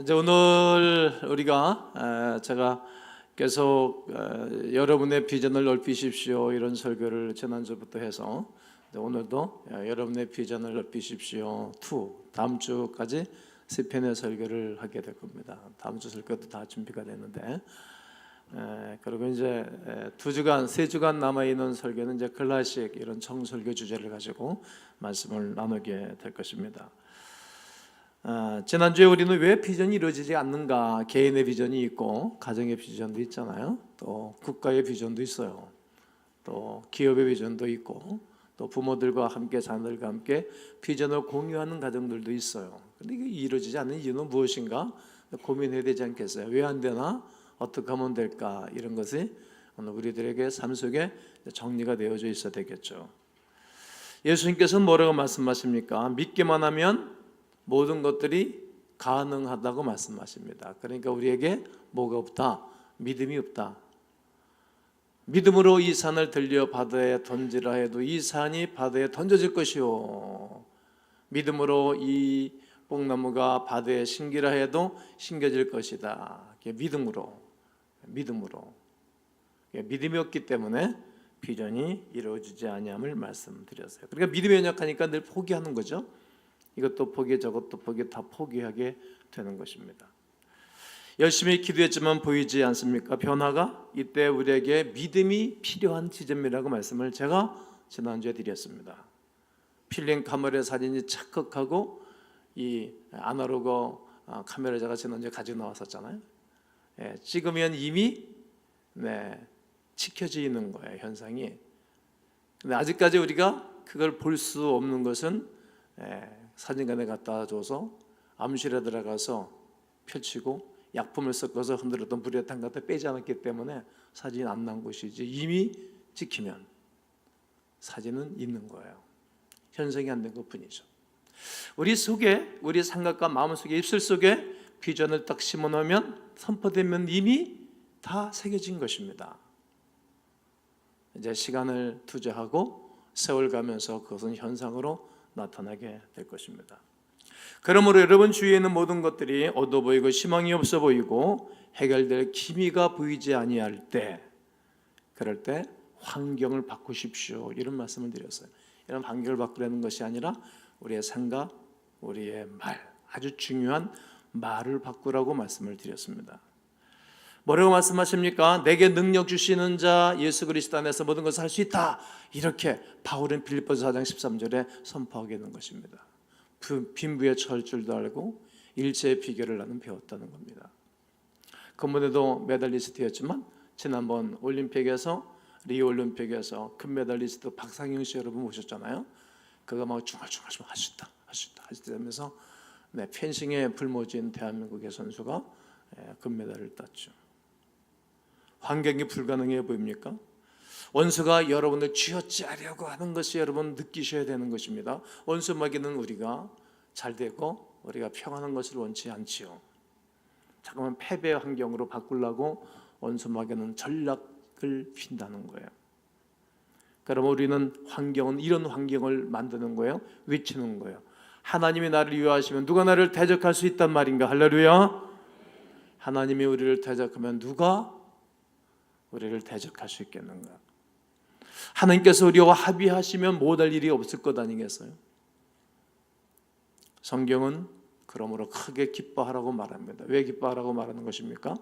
이제 오늘 우리가 제가 계속 여러분의 비전을 넓히십시오 이런 설교를 지난주부터 해서 오늘도 여러분의 비전을 넓히십시오 2 다음 주까지 세 편의 설교를 하게 될 겁니다. 다음 주 설교도 다 준비가 됐는데 그리고 이제 2주간 3주간 남아 있는 설교는 이제 클래식 이런 청설교 주제를 가지고 말씀을 나누게 될 것입니다. 지난주에 우리는 왜 비전이 이루어지지 않는가, 개인의 비전이 있고 가정의 비전도 있잖아요. 또 국가의 비전도 있어요. 또 기업의 비전도 있고 또 부모들과 함께 자녀들과 함께 비전을 공유하는 가정들도 있어요. 근데 이게 이루어지지 않는 이유는 무엇인가 고민해야 되지 않겠어요? 왜 안 되나? 어떻게 하면 될까? 이런 것이 오늘 우리들에게 삶 속에 정리가 되어져 있어야 되겠죠. 예수님께서는 뭐라고 말씀하십니까? 믿기만 하면 모든 것들이 가능하다고 말씀하십니다. 그러니까 우리에게 뭐가 없다? 믿음이 없다. 믿음으로 이 산을 들려 바다에 던지라 해도 이 산이 바다에 던져질 것이요, 믿음으로 이 뽕나무가 바다에 심기라 해도 심겨질 것이다. 믿음으로 믿음이 없기 때문에 비전이 이루어지지 아니함을 말씀드렸어요. 그러니까 믿음이 연약하니까 늘 포기하는 거죠. 이것도 포기, 저것도 포기, 다 포기하게 되는 것입니다. 열심히 기도했지만 보이지 않습니까? 변화가. 이때 우리에게 믿음이 필요한 지점이라고 말씀을 제가 지난주에 드렸습니다. 필름 카메라 사진이 착각하고 이 아날로그 카메라 제가 지난주에 가지고 나왔었잖아요. 찍으면 이미 찍혀져 있는 거예요, 현상이. 근데 아직까지 우리가 그걸 볼 수 없는 것은 사진관에 갖다 줘서 암실에 들어가서 펼치고 약품을 섞어서 흔들었던 불에탄 갖다 빼지 않았기 때문에 사진이 안 난 것이지, 이미 찍히면 사진은 있는 거예요. 현상이 안 된 것뿐이죠. 우리 속에, 우리 생각과 마음속에, 입술 속에 비전을 딱 심어놓으면, 선포되면 이미 다 새겨진 것입니다. 이제 시간을 투자하고 세월 가면서 그것은 현상으로 나타나게 될 것입니다. 그러므로 여러분 주위에 있는 모든 것들이 어두워 보이고 희망이 없어 보이고 해결될 기미가 보이지 아니할 때, 그럴 때 환경을 바꾸십시오 이런 말씀을 드렸어요. 이런 환경을 바꾸려는 것이 아니라 우리의 생각, 우리의 말, 아주 중요한 말을 바꾸라고 말씀을 드렸습니다. 뭐라고 말씀하십니까? 내게 능력 주시는 자 예수 그리스도 안에서 모든 것을 할 수 있다. 이렇게 바울은 빌립보서 4장 13절에 선포하게 된 것입니다. 빈부에 처할 줄도 알고 일체의 비결을 나는 배웠다는 겁니다. 금번에도 메달리스트였지만 지난번 올림픽에서, 리오 올림픽에서 금메달리스트 박상영 씨 여러분 모셨잖아요. 그가 막 중얼중얼 할 수 있다 하면서 펜싱에 불모진 대한민국의 선수가 금메달을 땄죠. 환경이 불가능해 보입니까? 원수가 여러분을 쥐어짜려고 하는 것이 여러분 느끼셔야 되는 것입니다. 원수 마귀는 우리가 잘 되고 우리가 평안한 것을 원치 않지요. 잠깐만 패배의 환경으로 바꾸려고 원수 마귀는 전략을 핀다는 거예요. 그럼 우리는 환경은 이런 환경을 만드는 거예요. 외치는 거예요. 하나님이 나를 위하시면 누가 나를 대적할 수 있단 말인가? 할렐루야. 하나님이 우리를 대적하면 누가 우리를 대적할 수 있겠는가? 하나님께서 우리와 합의하시면 못할 일이 없을 것 아니겠어요? 성경은 그러므로 크게 기뻐하라고 말합니다. 왜 기뻐하라고 말하는 것입니까?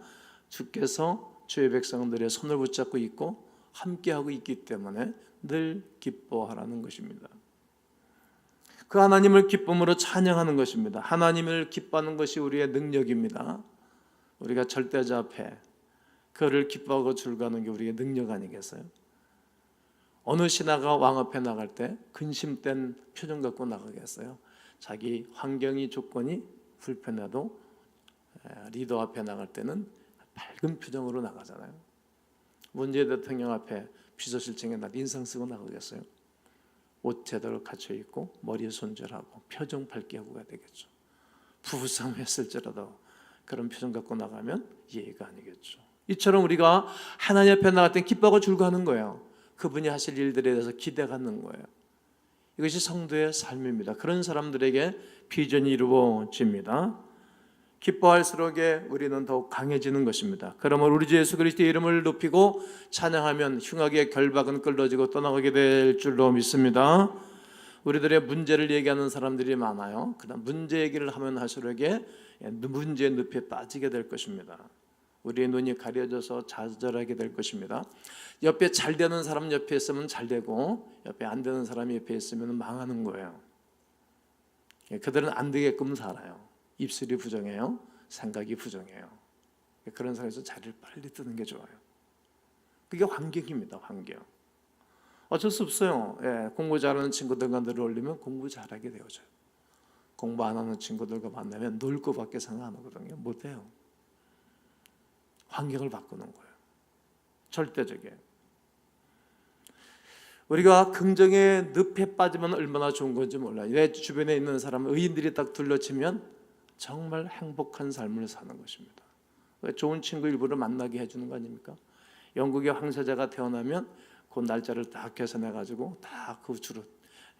주께서 주의 백성들의 손을 붙잡고 있고 함께하고 있기 때문에 늘 기뻐하라는 것입니다. 그 하나님을 기쁨으로 찬양하는 것입니다. 하나님을 기뻐하는 것이 우리의 능력입니다. 우리가 절대자 앞에 그를 기뻐하고 즐거워하는 게 우리의 능력 아니겠어요? 어느 신하가 왕 앞에 나갈 때 근심된 표정 갖고 나가겠어요? 자기 환경이 조건이 불편해도 리더 앞에 나갈 때는 밝은 표정으로 나가잖아요. 문재인 대통령 앞에 비서실장에 인상 쓰고 나가겠어요? 옷 제대로 갖춰 입고 머리 손질하고 표정 밝게 하고 가야 되겠죠. 부부싸움 했을지라도 그런 표정 갖고 나가면 예의가 아니겠죠. 이처럼 우리가 하나님 앞에 나갈 때 기뻐하고 즐거워하는 거예요. 그분이 하실 일들에 대해서 기대가 있는 거예요. 이것이 성도의 삶입니다. 그런 사람들에게 비전이 이루어집니다. 기뻐할수록에 우리는 더욱 강해지는 것입니다. 그러면 우리 주 예수 그리스도의 이름을 높이고 찬양하면 흉악의 결박은 끌어지고 떠나가게 될 줄로 믿습니다. 우리들의 문제를 얘기하는 사람들이 많아요. 그다음 문제 얘기를 하면 할수록에 문제의 늪에 빠지게 될 것입니다. 우리의 눈이 가려져서 좌절하게 될 것입니다. 옆에 잘 되는 사람 옆에 있으면 잘 되고 옆에 안 되는 사람이 옆에 있으면 망하는 거예요. 그들은 안 되게끔 살아요. 입술이 부정해요. 생각이 부정해요. 그런 사람에서 자리를 빨리 뜨는 게 좋아요. 그게 환경입니다. 환경. 어쩔 수 없어요. 공부 잘하는 친구들과 늘 어울리면 공부 잘하게 되어져요. 공부 안 하는 친구들과 만나면 놀 거밖에 생각 안 하거든요. 못해요. 환경을 바꾸는 거예요. 절대적이에요. 우리가 긍정의 늪에 빠지면 얼마나 좋은 건지 몰라요. 내 주변에 있는 사람, 의인들이 딱 둘러치면 정말 행복한 삶을 사는 것입니다. 좋은 친구 일부러 만나게 해주는 거 아닙니까? 영국의 황세자가 태어나면 그 날짜를 딱 계산해가지고 다 그 주로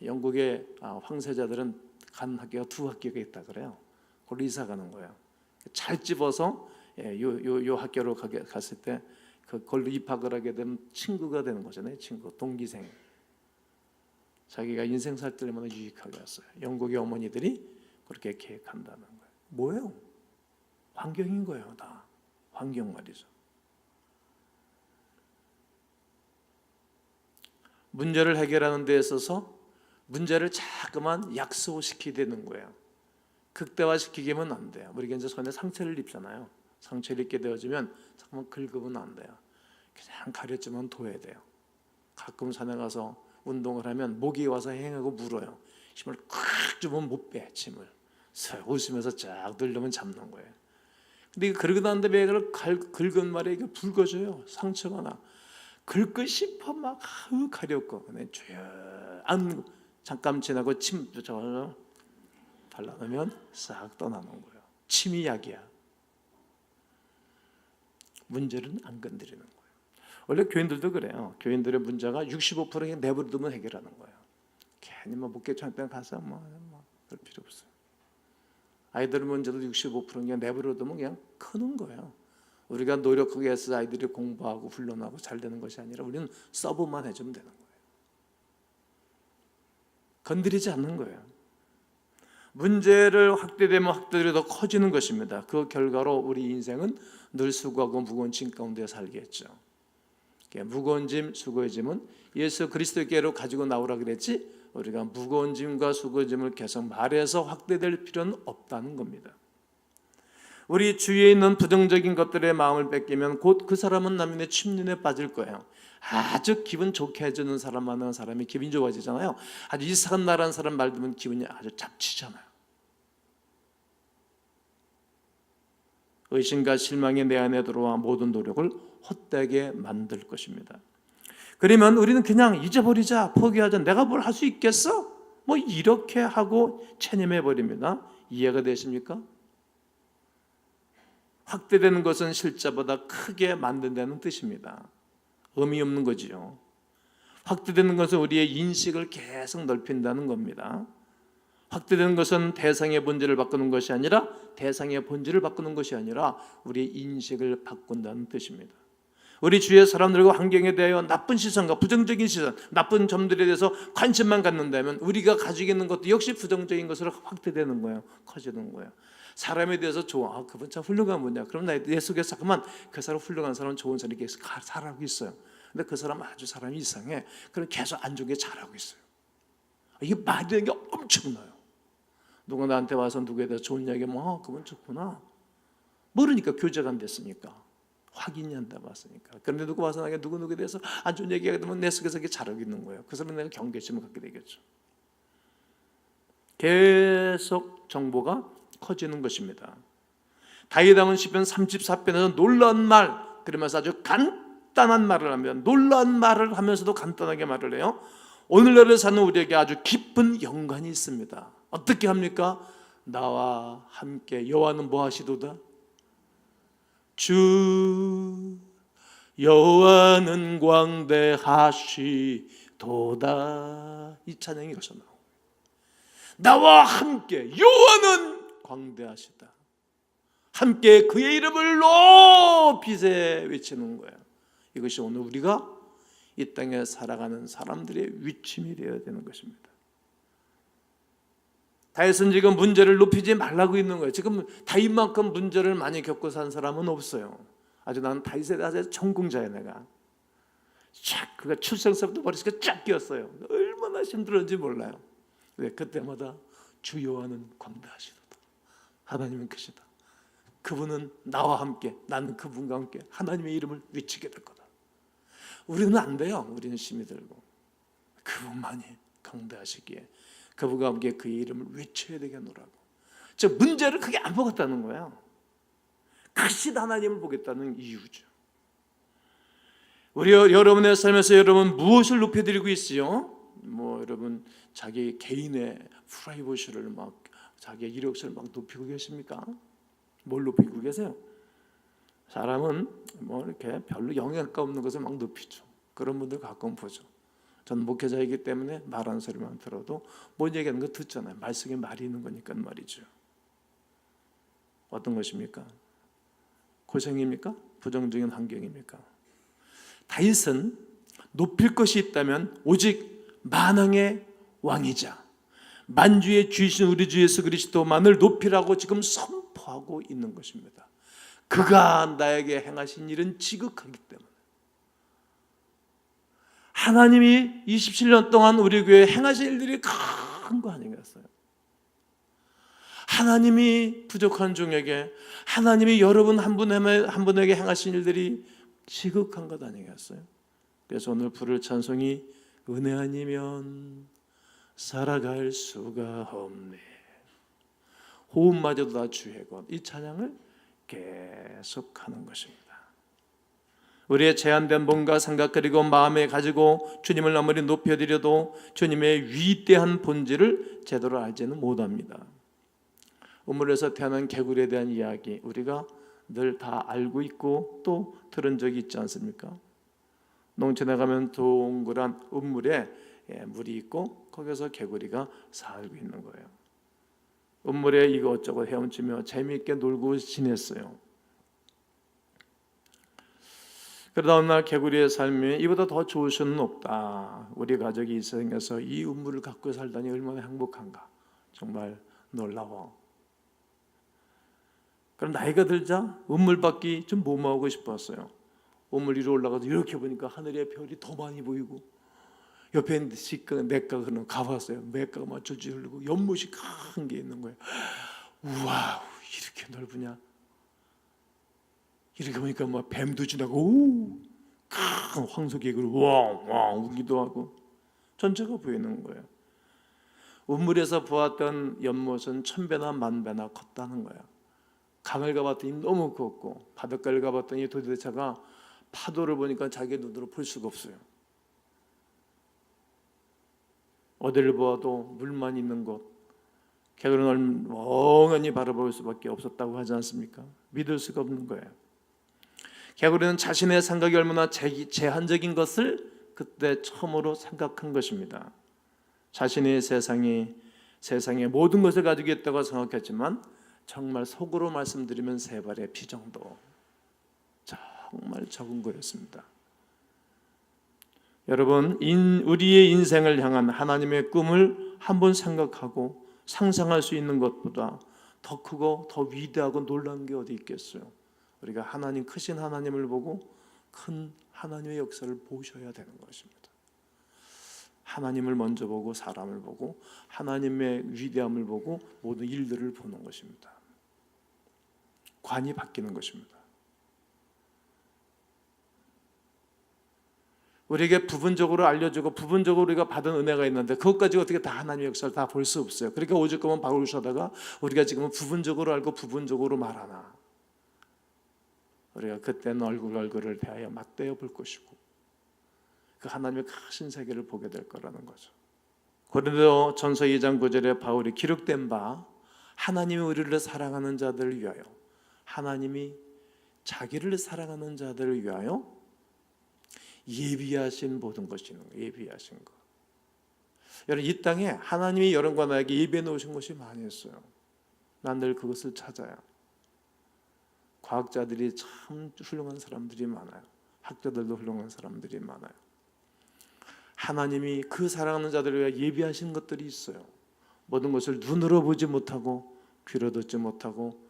영국의 황세자들은 간 학교가 2학교가 있다 그래요. 그걸 이사 가는 거예요. 잘 집어서 요 학교로 갔을 때 그걸로 입학을 하게 되면 친구가 되는 거잖아요. 친구, 동기생. 자기가 인생 살 때 얼마나 유익하게 했어요. 영국의 어머니들이 그렇게 계획한다는 거예요. 뭐예요? 환경인 거예요. 다 환경 말이죠. 문제를 해결하는 데 있어서 문제를 자꾸만 약소시키게 되는 거예요. 극대화시키기면 안 돼요. 우리가 이제 손에 상처를 입잖아요. 상처를 입게 되어지면 잠깐만 긁으면 안 돼요. 그냥 가렸지만 둬야 돼요. 가끔 산에 가서 운동을 하면 모기 와서 행하고 물어요. 힘을 콱 주면 못 빼, 침을. 웃으면서 쫙 늘려면 잡는 거예요. 근데 이거 그러고 난 다음에 이걸 긁은 말에 이게 붉어져요. 상처가 나. 긁고 싶어 막 가렵고 그냥 조용한 잠깐 지나고 침 저 발라놓으면 싹 떠나는 거예요. 침이 약이야. 문제는 안 건드리는 거예요. 원래 교인들도 그래요. 교인들의 문제가 65% 내버려두면 해결하는 거예요. 괜히 뭐 목회청에 가서 뭐 그럴 필요 없어요. 아이들 문제도 65% 내버려두면 그냥 크는 거예요. 우리가 노력하게 해서 아이들이 공부하고 훈련하고 잘 되는 것이 아니라 우리는 서브만 해주면 되는 거예요. 건드리지 않는 거예요. 문제를 확대되면 확대되려 더 커지는 것입니다. 그 결과로 우리 인생은 늘 수고하고 무거운 짐 가운데 살겠죠. 무거운 짐, 수고의 짐은 예수 그리스도께로 가지고 나오라 그랬지 우리가 무거운 짐과 수고의 짐을 계속 말해서 확대될 필요는 없다는 겁니다. 우리 주위에 있는 부정적인 것들의 마음을 뺏기면 곧 그 사람은 남인의 침륜에 빠질 거예요. 아주 기분 좋게 해주는 사람 만나는 사람이 기분이 좋아지잖아요. 아주 이상한 나라는 사람 말 들으면 기분이 아주 잡치잖아요. 의심과 실망이 내 안에 들어와 모든 노력을 헛되게 만들 것입니다. 그러면 우리는 그냥 잊어버리자, 포기하자, 내가 뭘 할 수 있겠어? 뭐 이렇게 하고 체념해 버립니다. 이해가 되십니까? 확대되는 것은 실자보다 크게 만든다는 뜻입니다. 의미 없는 거지요. 확대되는 것은 우리의 인식을 계속 넓힌다는 겁니다. 확대되는 것은 대상의 본질을 바꾸는 것이 아니라 대상의 본질을 바꾸는 것이 아니라 우리의 인식을 바꾼다는 뜻입니다. 우리 주위의 사람들과 환경에 대하여 나쁜 시선과 부정적인 시선, 나쁜 점들에 대해서 관심만 갖는다면 우리가 가지고 있는 것도 역시 부정적인 것으로 확대되는 거예요. 커지는 거예요. 사람에 대해서 좋아, 그분 참 훌륭한 분이야. 그럼 내 속에서 잠깐만 그 사람 훌륭한 사람, 좋은 사람이 계속 살아가고 있어요. 근데 그 사람 아주 사람이 이상해. 그럼 계속 안 좋게 잘하고 있어요. 이게 말이 되는 게 엄청나요. 누가 나한테 와서 누구에 대해서 좋은 이야기하면 그분 좋구나. 모르니까 교제가 안 됐으니까. 확인이 안 돼봤으니까. 그런데 누구 와서 나에게 누구누구에 대해서 안 좋은 얘기하게 되면 내 속에서 이게 잘하고 있는 거예요. 그 사람은 내가 경계심을 갖게 되겠죠. 계속 정보가 커지는 것입니다. 다윗 왕은 시편 34편에서 놀라운 말 그러면서 아주 간단한 말을 하면 놀라운 말을 하면서도 간단하게 말을 해요. 오늘날을 사는 우리에게 아주 깊은 연관이 있습니다. 어떻게 합니까? 나와 함께 여호와는 뭐 하시도다? 주 여호와는 광대하시도다. 이 찬양이 여기서 나옵니다. 나와 함께 여호와는 광대하시다. 함께 그의 이름을 높이세 외치는 거예요. 이것이 오늘 우리가 이 땅에 살아가는 사람들의 위침이 되어야 되는 것입니다. 다윗은 지금 문제를 높이지 말라고 있는 거예요. 지금 다윗만큼 문제를 많이 겪고 산 사람은 없어요. 아주 나는 다윗에 대해서 전공자야. 내가 그가 출생서부터 머릿속에 쫙 끼었어요. 얼마나 힘들었는지 몰라요. 그때마다 주여와는 광대하시도다. 하나님은 크시다. 그분은 나와 함께, 나는 그분과 함께 하나님의 이름을 외치게 될 거다. 우리는 안 돼요. 우리는 심이 들고 그분만이 강대하시기에 그분과 함께 그의 이름을 외쳐야 되겠노라고. 즉 문제를 크게 안 보겠다는 거예요. 크신 하나님을 보겠다는 이유죠. 우리 여러분의 삶에서 여러분 무엇을 높여드리고 있어요? 여러분 자기 개인의 프라이버시를 막 자기의 이력서를 막 높이고 계십니까? 뭘 높이고 계세요? 사람은 이렇게 별로 영향가 없는 것을 막 높이죠. 그런 분들 가끔 보죠. 저는 목회자이기 때문에 말하는 소리만 들어도 뭔 얘기하는 거 듣잖아요. 말 속에 말이 있는 거니까 말이죠. 어떤 것입니까? 고생입니까? 부정적인 환경입니까? 다윗은 높일 것이 있다면 오직 만왕의 왕이자 만주의 주이신 우리 주 예수 그리스도만을 높이라고 지금 선포하고 있는 것입니다. 그가 나에게 행하신 일은 지극하기 때문에. 하나님이 27년 동안 우리 교회에 행하신 일들이 큰 거 아니겠어요? 하나님이 부족한 종에게, 하나님이 여러분 한 분에게 행하신 일들이 지극한 것 아니겠어요? 그래서 오늘 부를 찬송이 은혜 아니면 살아갈 수가 없네. 호흡마저도 다 주의 것. 이 찬양을 계속하는 것입니다. 우리의 제한된 몸과 생각 그리고 마음에 가지고 주님을 아무리 높여드려도 주님의 위대한 본질을 제대로 알지는 못합니다. 우물에서 태어난 개구리에 대한 이야기 우리가 늘 다 알고 있고 또 들은 적이 있지 않습니까? 농촌에 가면 동그란 우물에 물이 있고 거기서 개구리가 살고 있는 거예요. 우물에 이것저것 헤엄치며 재미있게 놀고 지냈어요. 그러다 어느 날 개구리의 삶이 이보다 더 좋을 수는 없다. 우리 가족이 생겨서 이 우물을 갖고 살다니 얼마나 행복한가. 정말 놀라워. 그럼 나이가 들자 우물밖에 좀 모모하고 싶었어요. 우물 위로 올라가서 이렇게 보니까 하늘의 별이 더 많이 보이고 옆에 냇가 그런 가봤어요. 냇가가 막 줄줄 흐르고 연못이 큰 게 있는 거예요. 우와, 이렇게 넓으냐? 이렇게 보니까 막 뱀도 지나고 큰 황소개구리 왕왕 우기도 하고 전체가 보이는 거예요. 우물에서 보았던 연못은 1000배나 10,000배나 컸다는 거예요. 강을 가봤더니 너무 컸고 바닷가를 가봤더니 도대체가 파도를 보니까 자기 눈으로 볼 수가 없어요. 어디를 보아도 물만 있는 곳, 개구리는 멍하니 바라볼 수밖에 없었다고 하지 않습니까? 믿을 수가 없는 거예요. 개구리는 자신의 생각이 얼마나 제한적인 것을 그때 처음으로 생각한 것입니다. 자신의 세상의 모든 것을 가지고 있다고 생각했지만 정말 속으로 말씀드리면 3발의 피 정도, 정말 적은 거였습니다. 여러분, 우리의 인생을 향한 하나님의 꿈을 한번 생각하고 상상할 수 있는 것보다 더 크고 더 위대하고 놀라운 게 어디 있겠어요? 우리가 하나님, 크신 하나님을 보고 큰 하나님의 역사를 보셔야 되는 것입니다. 하나님을 먼저 보고 사람을 보고 하나님의 위대함을 보고 모든 일들을 보는 것입니다. 관이 바뀌는 것입니다. 우리에게 부분적으로 알려주고 부분적으로 우리가 받은 은혜가 있는데 그것까지 어떻게 다 하나님의 역사를 다 볼 수 없어요. 그러니까 오직 그만 바꾸셔다가 우리가 지금은 부분적으로 알고 부분적으로 말하나 우리가 그때는 얼굴을 대하여 맞대어 볼 것이고 그 하나님의 크신 세계를 보게 될 거라는 거죠. 고린도 전서 2장 9절에 바울이 기록된 바 하나님이 우리를 사랑하는 자들을 위하여 하나님이 자기를 사랑하는 자들을 위하여 예비하신 모든 것이 있는 거예요. 예비하신 것. 여러분 이 땅에 하나님이 여러분과 나에게 예비해 놓으신 것이 많이 있어요. 난 늘 그것을 찾아요. 과학자들이 참 훌륭한 사람들이 많아요. 학자들도 훌륭한 사람들이 많아요. 하나님이 그 사랑하는 자들을 위해 예비하신 것들이 있어요. 모든 것을 눈으로 보지 못하고 귀로 듣지 못하고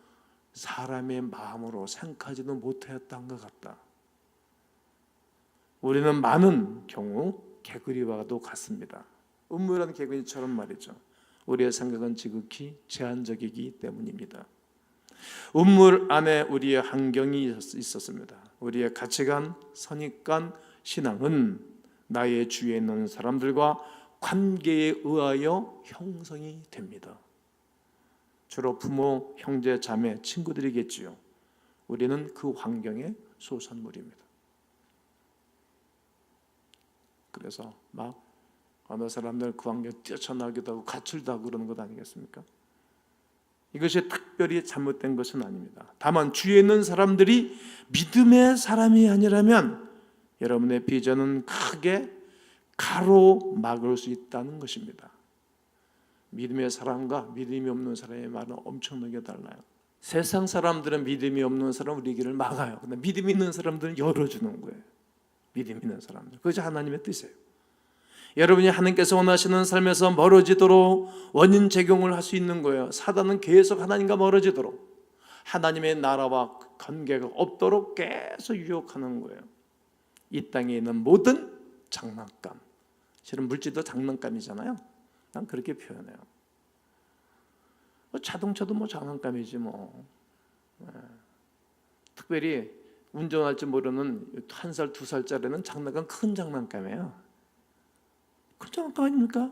사람의 마음으로 생각하지도 못하였던 것 같다. 우리는 많은 경우 개구리와도 같습니다. 음모라는 개구리처럼 말이죠. 우리의 생각은 지극히 제한적이기 때문입니다. 음물 안에 우리의 환경이 있었습니다. 우리의 가치관, 선입관, 신앙은 나의 주위에 있는 사람들과 관계에 의하여 형성이 됩니다. 주로 부모, 형제, 자매, 친구들이겠지요. 우리는 그 환경의 소산물입니다. 그래서 막 어느 사람들 그 환경에 뛰쳐나기도 하고 가출도 하고 그러는 것 아니겠습니까? 이것이 특별히 잘못된 것은 아닙니다. 다만 주위에 있는 사람들이 믿음의 사람이 아니라면 여러분의 비전은 크게 가로막을 수 있다는 것입니다. 믿음의 사람과 믿음이 없는 사람의 말은 엄청나게 달라요. 세상 사람들은 믿음이 없는 사람 우리 길을 막아요. 근데 믿음이 있는 사람들은 열어주는 거예요. 믿음 있는 사람들. 그것이 하나님의 뜻이에요. 여러분이 하나님께서 원하시는 삶에서 멀어지도록 원인 제공을 할 수 있는 거예요. 사단은 계속 하나님과 멀어지도록, 하나님의 나라와 관계가 없도록 계속 유혹하는 거예요. 이 땅에 있는 모든 장난감, 실은 물질도 장난감이잖아요. 난 그렇게 표현해요. 자동차도 장난감이지 뭐. 특별히 운전할 줄 모르는 1살, 2살짜리는 장난감, 큰 장난감이에요. 큰 장난감 아닙니까?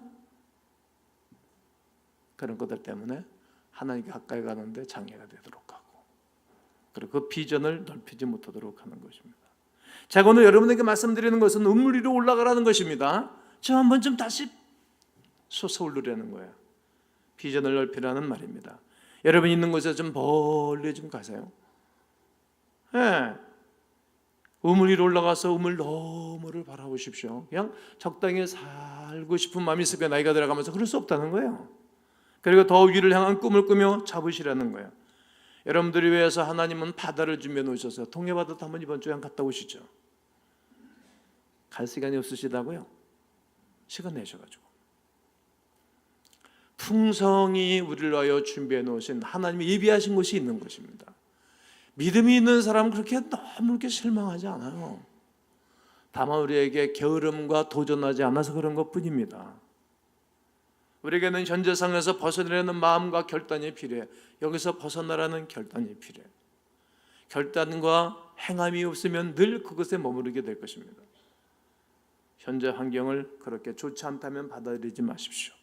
그런 것들 때문에 하나님께 가까이 가는데 장애가 되도록 하고, 그리고 그 비전을 넓히지 못하도록 하는 것입니다. 제가 오늘 여러분에게 말씀드리는 것은 음물 위로 올라가라는 것입니다. 저 한번 좀 다시 솟아오르려는 거예요. 비전을 넓히라는 말입니다. 여러분 있는 곳에 좀 멀리 좀 가세요. 우물 위로 올라가서 우물 너머를 바라보십시오. 그냥 적당히 살고 싶은 마음이 있을 거예요. 나이가 들어가면서 그럴 수 없다는 거예요. 그리고 더 위를 향한 꿈을 꾸며 잡으시라는 거예요. 여러분들을 위해서 하나님은 바다를 준비해 놓으셨어요. 동해바다도 한번 이번 주에 갔다 오시죠. 갈 시간이 없으시다고요? 시간 내셔가지고. 풍성히 우리를 위하여 준비해 놓으신 하나님이 예비하신 곳이 있는 것입니다. 믿음이 있는 사람은 그렇게 너무 이렇게 실망하지 않아요. 다만 우리에게 게으름과 도전하지 않아서 그런 것뿐입니다. 우리에게는 현재 상황에서 벗어나려는 마음과 결단이 필요해. 여기서 벗어나라는 결단이 필요해. 결단과 행함이 없으면 늘 그것에 머무르게 될 것입니다. 현재 환경을 그렇게 좋지 않다면 받아들이지 마십시오.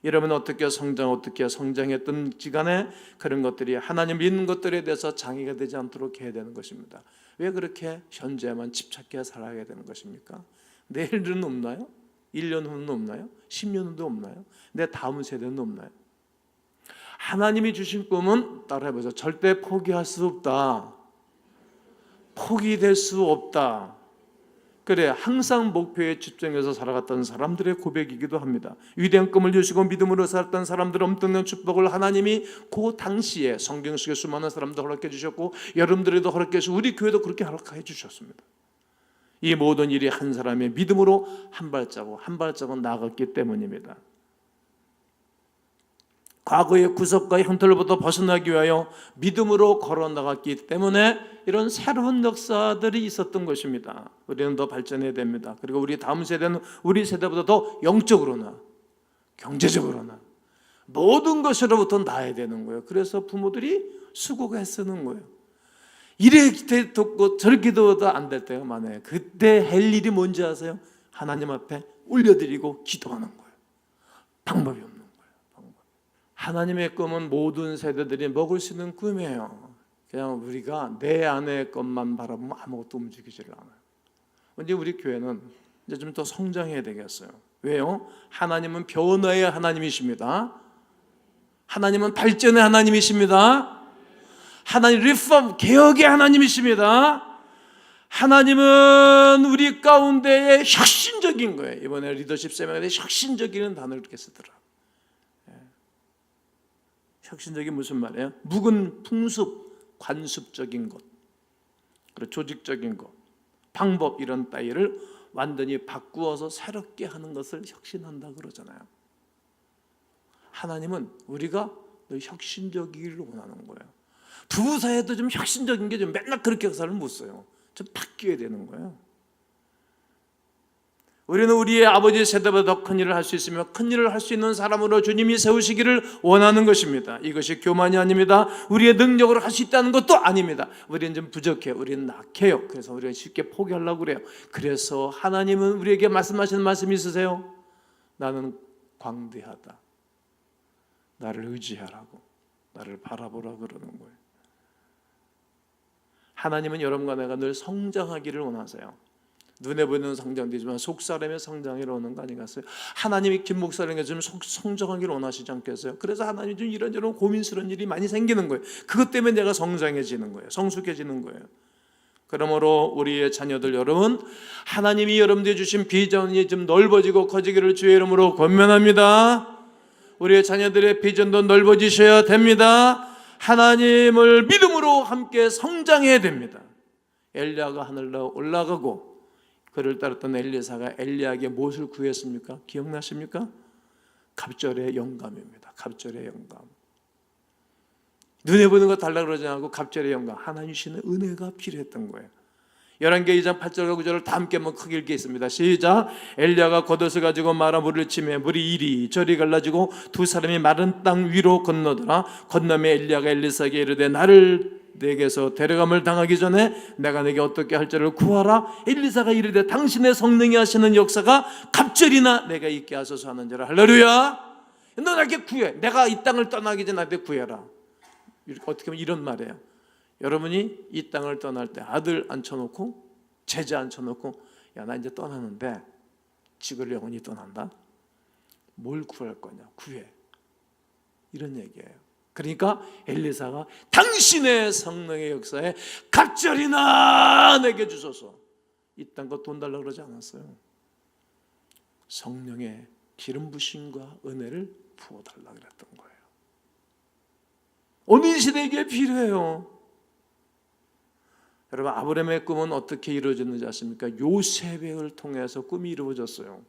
여러분 어떻게 성장했던 기간에 그런 것들이 하나님 믿는 것들에 대해서 장애가 되지 않도록 해야 되는 것입니다. 왜 그렇게 현재만 집착해 살아야 되는 것입니까? 내일은 없나요? 1년 후는 없나요? 10년 후도 없나요? 내 다음 세대는 없나요? 하나님이 주신 꿈은 따라해보세요. 절대 포기할 수 없다. 포기될 수 없다. 그래, 항상 목표에 집중해서 살아갔던 사람들의 고백이기도 합니다. 위대한 꿈을 주시고 믿음으로 살았던 사람들의 엄청난 축복을 하나님이 그 당시에 성경 속에 수많은 사람도 허락해 주셨고 여러분들에도 허락해 주시고 우리 교회도 그렇게 허락해 주셨습니다. 이 모든 일이 한 사람의 믿음으로 한 발자국 나아갔기 때문입니다. 과거의 구석과 형틀로부터 벗어나기 위하여 믿음으로 걸어나갔기 때문에 이런 새로운 역사들이 있었던 것입니다. 우리는 더 발전해야 됩니다. 그리고 우리 다음 세대는 우리 세대보다 더 영적으로나 경제적으로나 모든 것으로부터 나아야 되는 거예요. 그래서 부모들이 수고가 애쓰는 거예요. 이렇게 돕고 저렇게 도와도 안 될 때가 많아요. 그때 할 일이 뭔지 아세요? 하나님 앞에 올려드리고 기도하는 거예요. 방법이 없는 거예요. 하나님의 꿈은 모든 세대들이 먹을 수 있는 꿈이에요. 그냥 우리가 내 안의 것만 바라보면 아무것도 움직이지를 않아요. 이제 우리 교회는 이제 좀 더 성장해야 되겠어요. 왜요? 하나님은 변화의 하나님이십니다. 하나님은 발전의 하나님이십니다. 하나님 리폼 개혁의 하나님이십니다. 하나님은 우리 가운데에 혁신적인 거예요. 이번에 리더십 세미나에 혁신적인 단어를 이렇게 쓰더라. 혁신적인 무슨 말이에요? 묵은 풍습 관습적인 것, 그리고 조직적인 것, 방법 이런 따위를 완전히 바꾸어서 새롭게 하는 것을 혁신한다 그러잖아요. 하나님은 우리가 더 혁신적이기를 원하는 거예요. 부부 사이에도 좀 혁신적인 게 좀 맨날 그렇게 역사를 못 써요. 좀 바뀌어야 되는 거예요. 우리는 우리의 아버지 세대보다 더 큰 일을 할 수 있으며 큰 일을 할 수 있는 사람으로 주님이 세우시기를 원하는 것입니다. 이것이 교만이 아닙니다. 우리의 능력으로 할 수 있다는 것도 아닙니다. 우리는 좀 부족해요. 우리는 약해요. 그래서 우리가 쉽게 포기하려고 그래요. 그래서 하나님은 우리에게 말씀하시는 말씀이 있으세요. 나는 광대하다. 나를 의지하라고, 나를 바라보라 그러는 거예요. 하나님은 여러분과 내가 늘 성장하기를 원하세요. 눈에 보이는 성장되지만 속사람의 성장이 오는 거 아니겠어요? 하나님이 김 목사님에게 좀 성장하기를 원하시지 않겠어요? 그래서 하나님이 좀 이런저런 고민스러운 일이 많이 생기는 거예요. 그것 때문에 내가 성장해지는 거예요. 성숙해지는 거예요. 그러므로 우리의 자녀들 여러분, 하나님이 여러분들이 주신 비전이 좀 넓어지고 커지기를 주의 이름으로 권면합니다. 우리의 자녀들의 비전도 넓어지셔야 됩니다. 하나님을 믿음으로 함께 성장해야 됩니다. 엘리야가 하늘로 올라가고 그를 따랐던 엘리사가 엘리야에게 무엇을 구했습니까? 기억나십니까? 갑절의 영감입니다. 갑절의 영감. 눈에 보이는 거 달라고 그러지 않고 갑절의 영감, 하나님 주시는 은혜가 필요했던 거예요. 열왕기 2장 8절과 9절을 다 함께 한번 크게 읽겠습니다. 시작. 엘리야가 겉옷을 가지고 마라 물을 치매 물이 이리 저리 갈라지고 두 사람이 마른 땅 위로 건너더라. 건너매 엘리야가 엘리사에게 이르되 나를 내게서 데려감을 당하기 전에 내가 내게 어떻게 할 줄을 구하라. 엘리사가 이르되 당신의 성령이 하시는 역사가 갑절이나 내가 있게 하소서 하는지라. 할렐루야. 너 나에게 구해. 내가 이 땅을 떠나기 전에 나한테 구해라. 어떻게 보면 이런 말이에요. 여러분이 이 땅을 떠날 때 아들 앉혀놓고 제자 앉혀놓고 야, 나 이제 떠나는데 지구를 영원히 떠난다. 뭘 구할 거냐? 구해. 이런 얘기예요. 그러니까 엘리사가 당신의 성령의 역사에 갑절이나 내게 주소서. 이딴 거 돈 달라고 그러지 않았어요. 성령의 기름 부심과 은혜를 부어달라고 그랬던 거예요. 오늘 시대에 필요해요. 여러분, 아브라함의 꿈은 어떻게 이루어졌는지 아십니까? 요셉을 통해서 꿈이 이루어졌어요.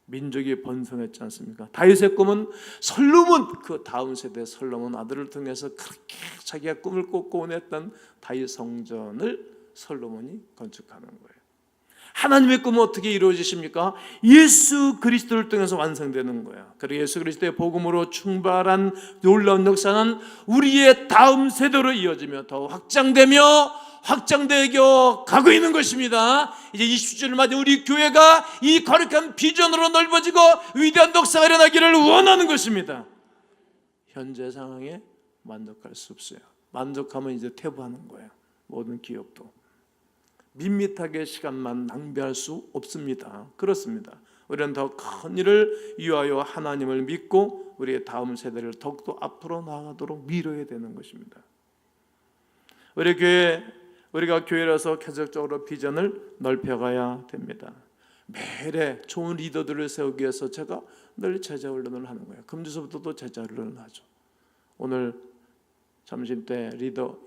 민족이 번성했지 않습니까? 다윗의 꿈은 솔로몬, 그 다음 세대 솔로몬 아들을 통해서 그렇게 자기가 꿈을 꿔고 원했던 다윗 성전을 솔로몬이 건축하는 거예요. 하나님의 꿈은 어떻게 이루어지십니까? 예수 그리스도를 통해서 완성되는 거예요. 그리고 예수 그리스도의 복음으로 충만한 놀라운 역사는 우리의 다음 세대로 이어지며 더 확장되어 가고 있는 것입니다. 이제 20주년을 맞은 우리 교회가 이 거룩한 비전으로 넓어지고 위대한 역사가 일어나기를 원하는 것입니다. 현재 상황에 만족할 수 없어요. 만족하면 이제 퇴보하는 거예요. 모든 기업도 밋밋하게 시간만 낭비할 수 없습니다. 그렇습니다. 우리는 더 큰 일을 위하여 하나님을 믿고 우리의 다음 세대를 더욱더 앞으로 나아가도록 밀어야 되는 것입니다. 우리가 교회라서 계속적으로 비전을 넓혀가야 됩니다. 매일에 좋은 리더들을 세우기 위해서 제가 늘 제자훈련을 하는 거예요. 금주서부터도 제자훈련을 하죠. 오늘 점심 때 리더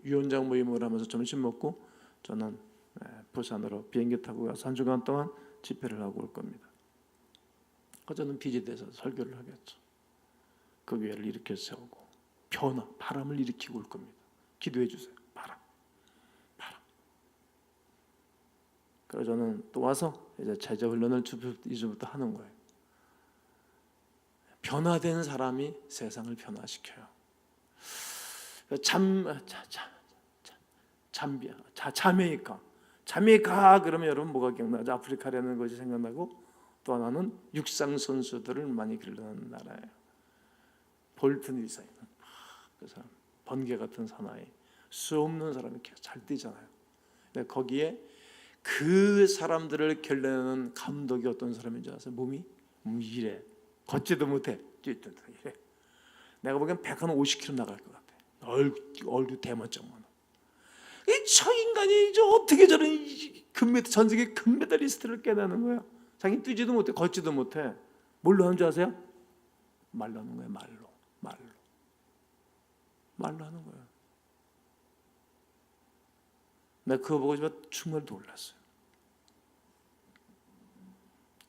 위원장 모임을 하면서 점심 먹고 저는 부산으로 비행기 타고 가서 한 주간 동안 집회를 하고 올 겁니다. 저는 비지대에서 설교를 하겠죠. 그 교회를 일으켜 세우고 바람을 일으키고 올 겁니다. 기도해 주세요. 바람. 그래서 저는 또 와서 이제 제자 훈련을 이제부터 하는 거예요. 변화된 사람이 세상을 변화시켜요. 자메이카 그러면 여러분 뭐가 기억나죠? 아프리카라는 것이 생각나고 또 하나는 육상 선수들을 많이 기르는 나라예요. 볼튼 위사인 그 사람 번개 같은 사나이 수 없는 사람이 잘 뛰잖아요. 근데 거기에 그 사람들을 길러내는 감독이 어떤 사람인지 아세요? 몸이 이래 걷지도 못해 뛰던 이래. 내가 보기엔 150kg 나갈 것 같아. 얼굴 대머짝만. 저 인간이 어떻게 저런 전 세계 금메달리스트를 깨닫는 거야? 자기 뛰지도 못해, 걷지도 못해. 뭘로 하는 줄 아세요? 말로 하는 거예요. 말로 하는 거예요. 내가 그거 보고 정말 놀랐어요.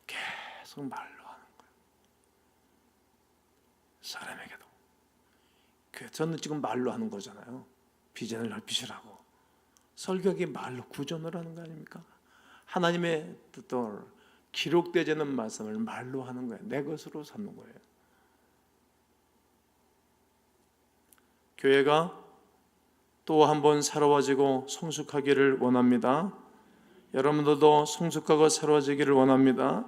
계속 말로 하는 거예요. 사람에게도. 저는 지금 말로 하는 거잖아요. 비전을 넓히시라고. 설교하기 말로 구전을 하는 거 아닙니까? 하나님의 뜻을 기록되지 않은 말씀을 말로 하는 거예요. 내 것으로 삼는 거예요. 교회가 또 한 번 새로워지고 성숙하기를 원합니다. 여러분들도 성숙하고 새로워지기를 원합니다.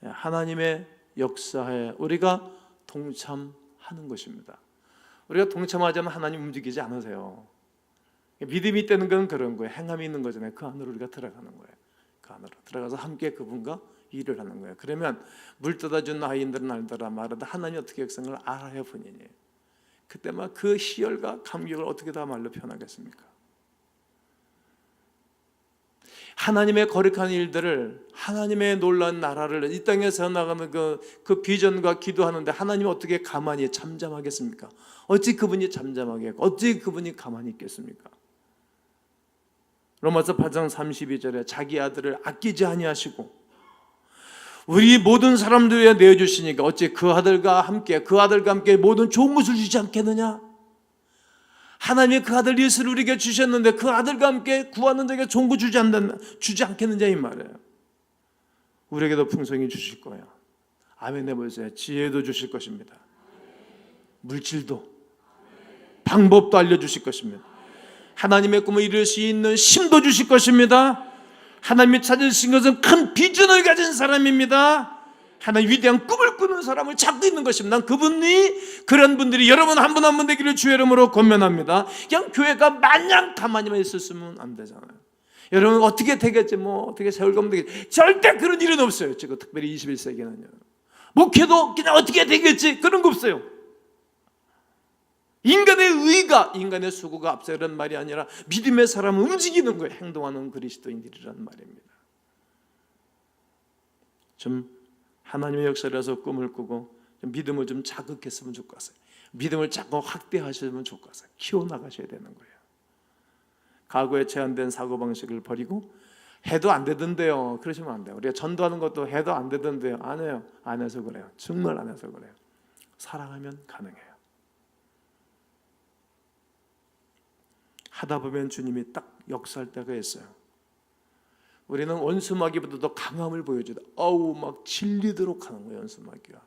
하나님의 역사에 우리가 동참하는 것입니다. 우리가 동참하지 않으면 하나님 움직이지 않으세요. 믿음이 있다는 건 그런 거예요. 행함이 있는 거잖아요. 그 안으로 우리가 들어가는 거예요. 그 안으로 들어가서 함께 그분과 일을 하는 거예요. 그러면 물 떠다준 아이들은 알더라 말하다 하나님 어떻게 역사를 알아야 본인이에요. 그때 막 그 희열과 감격을 어떻게 다 말로 표현하겠습니까? 하나님의 거룩한 일들을, 하나님의 놀라운 나라를 이 땅에 세워나가는 그 비전과 기도하는데 하나님이 어떻게 가만히 잠잠하겠습니까? 어찌 그분이 잠잠하게, 어찌 그분이 가만히 있겠습니까? 로마서 8장 32절에 자기 아들을 아끼지 아니하시고 우리 모든 사람들 위해 내어주시니까 어찌 그 아들과 함께 모든 좋은 것을 주지 않겠느냐? 하나님이 그 아들 예수를 우리에게 주셨는데 그 아들과 함께 구하는 자에게 좋은 거 주지 않겠느냐 이 말이에요. 우리에게도 풍성히 주실 거예요. 아멘 해보세요. 지혜도 주실 것입니다. 물질도, 방법도 알려주실 것입니다. 하나님의 꿈을 이룰 수 있는 힘도 주실 것입니다. 하나님이 찾으신 것은 큰 비전을 가진 사람입니다. 하나님 위대한 꿈을 꾸는 사람을 찾고 있는 것입니다. 난 그런 분들이 여러분 한 분 한 분 되기를 주의 이름으로 권면합니다. 그냥 교회가 마냥 가만히만 있었으면 안 되잖아요. 여러분 어떻게 되겠지, 어떻게 세월 가면 되겠지, 절대 그런 일은 없어요. 지금 특별히 21세기는요. 목회도 그냥 어떻게 되겠지 그런 거 없어요. 인간의 의가, 인간의 수고가 앞서 이런 말이 아니라 믿음의 사람을 움직이는 거예요. 행동하는 그리스도인들이라는 말입니다. 좀 하나님의 역사라서 꿈을 꾸고 믿음을 좀 자극했으면 좋겠어요. 믿음을 자꾸 확대하시면 좋겠어요. 키워나가셔야 되는 거예요. 과거에 제한된 사고방식을 버리고 해도 안 되던데요, 그러시면 안 돼요. 우리가 전도하는 것도 해도 안 되던데요, 안 해요. 안 해서 그래요. 정말 안 해서 그래요. 사랑하면 가능해요. 하다 보면 주님이 딱 역사할 때가 있어요. 우리는 원수마귀보다 더 강함을 보여주다. 막 질리도록 하는 거예요. 원수마귀가.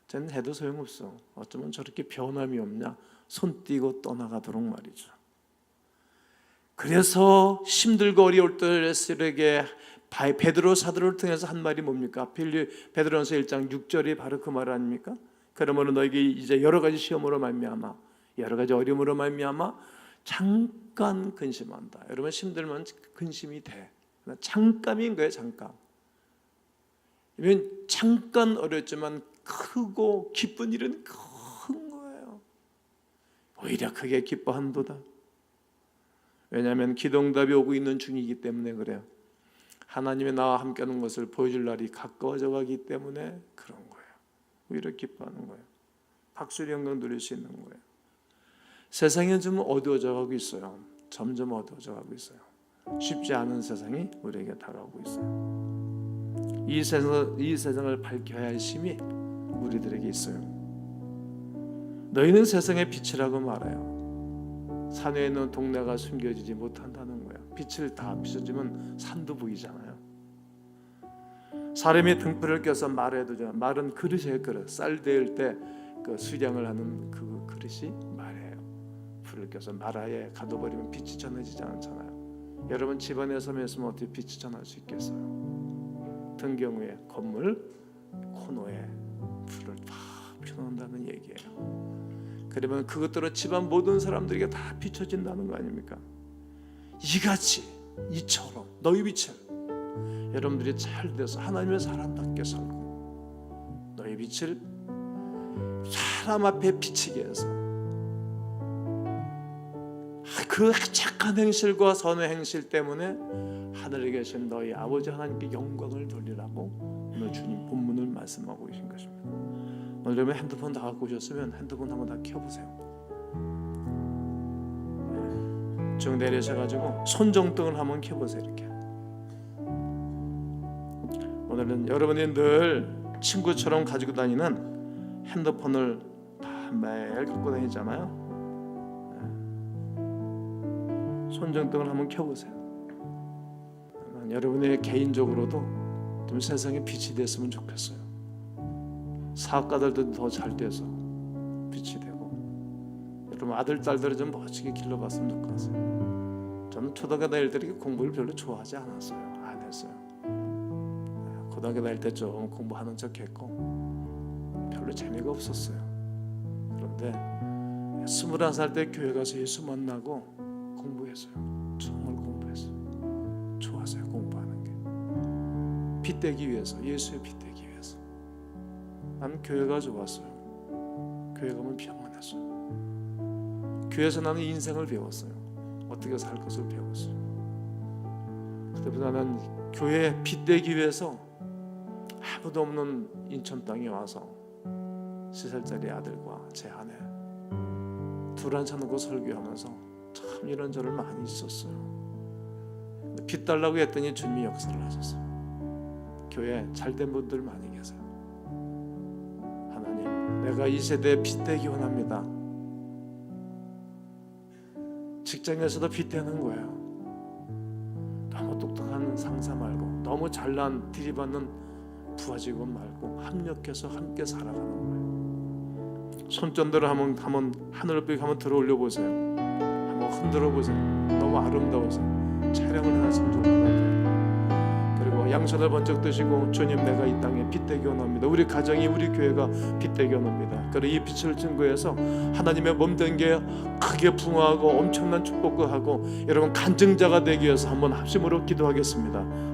쟤는 해도 소용없어. 어쩌면 저렇게 변함이 없냐. 손 띄고 떠나가도록 말이죠. 그래서 힘들고 어려울 때에게 베드로 사도를 통해서 한 말이 뭡니까? 베드로전서 1장 6절이 바로 그 말 아닙니까? 그러므로 너에게 이제 여러 가지 시험으로 말미암아, 여러 가지 어려움으로 말미암아 잠깐 근심한다. 여러분 힘들면 근심이 돼. 잠깐인 거예요. 잠깐 어렵지만 크고 기쁜 일은 큰 거예요. 오히려 크게 기뻐한도다. 왜냐하면 기도응답이 오고 있는 중이기 때문에 그래요. 하나님이 나와 함께하는 것을 보여줄 날이 가까워져 가기 때문에 그런 거예요. 오히려 기뻐하는 거예요. 박수리 영광 누릴 수 있는 거예요. 세상이 좀 어두워져 가고 있어요. 점점 어두워져 가고 있어요. 쉽지 않은 세상이 우리에게 다가오고 있어요. 이 세상을 밝혀야 할 힘이 우리들에게 있어요. 너희는 세상의 빛이라고 말해요. 산에 있는 동네가 숨겨지지 못한다는 거예요. 빛을 다 비춰주면 산도 보이잖아요. 사람이 등불을 껴서 말해도 말은 그릇이에요. 그릇. 쌀 데울 때 그 수량을 하는 그 그릇이 말이에요. 불을 껴서 말아에 가둬버리면 빛이 전해지지 않잖아요. 여러분 집안에서 있으면 어떻게 빛이 전할 수 있겠어요? 등경우에 건물 코너에 불을 다 펴놓는다는 얘기예요. 그러면 그것대로 집안 모든 사람들에게 다 비춰진다는 거 아닙니까? 이같이 이처럼 너희 빛을 여러분들이 잘 돼서 하나님의 사람답게 살고 너희 빛을 사람 앞에 비치게 해서 그 착한 행실과 선의 행실 때문에 하늘에 계신 너희 아버지 하나님께 영광을 돌리라고 오늘 주님 본문을 말씀하고 계신 것입니다. 오늘 여러분 핸드폰 다 갖고 오셨으면 핸드폰 한번 다 켜보세요. 쭉 내리셔가지고 손정등을 한번 켜보세요. 이렇게. 오늘은 여러분이 늘 친구처럼 가지고 다니는 핸드폰을 다 매일 갖고 다니잖아요. 손정등을 한번 켜보세요. 여러분의 개인적으로도 좀 세상에 빛이 됐으면 좋겠어요. 사업가들도 더 잘 돼서 빛이 되고, 여러분 아들 딸들을 좀 멋지게 길러봤으면 좋겠어요. 저는 초등학교 다닐 때 공부를 별로 좋아하지 않았어요. 안 했어요. 고등학교 다닐 때 좀 공부하는 척했고 별로 재미가 없었어요. 그런데 21살 때 교회 가서 예수 만나고 공부했어요. 정말 공부했어요. 좋았어요. 공부하는 게 빛되기 위해서, 예수의 빛되기 위해서. 나는 교회가 좋았어요. 교회 가면 평안했어요. 교회에서 나는 인생을 배웠어요. 어떻게 살 것을 배웠어요. 그때부터 나는 교회에 빛되기 위해서 아무도 없는 인천 땅에 와서 3살짜리 아들과 제 아내 둘 앉혀놓고 설교하면서 참 이런저런 많이 있었어요. 빛 달라고 했더니 주님이 역사를 하셨어요. 교회에 잘된 분들 많이 계세요. 하나님, 내가 이 세대에 빛되기 원합니다. 직장에서도 빛되는 거예요. 너무 똑똑한 상사 말고, 너무 잘난 디리받는 부하 직원 말고 합력해서 함께 살아가는 거예요. 손전등을 한번 하늘을 빛 한번 들어 올려 보세요. 한번 흔들어 보세요. 너무 아름다워서 촬영을 하시면 좋을 것 같아요. 그리고 양손을 번쩍 드시고, 주님, 내가 이 땅에 빛되기 원합니다. 우리 가정이, 우리 교회가 빛되기 원합니다. 그리고 이 빛을 증거해서 하나님의 몸된 게 크게 붕어하고 엄청난 축복을 하고, 여러분 간증자가 되기 위해서 한번 합심으로 기도하겠습니다.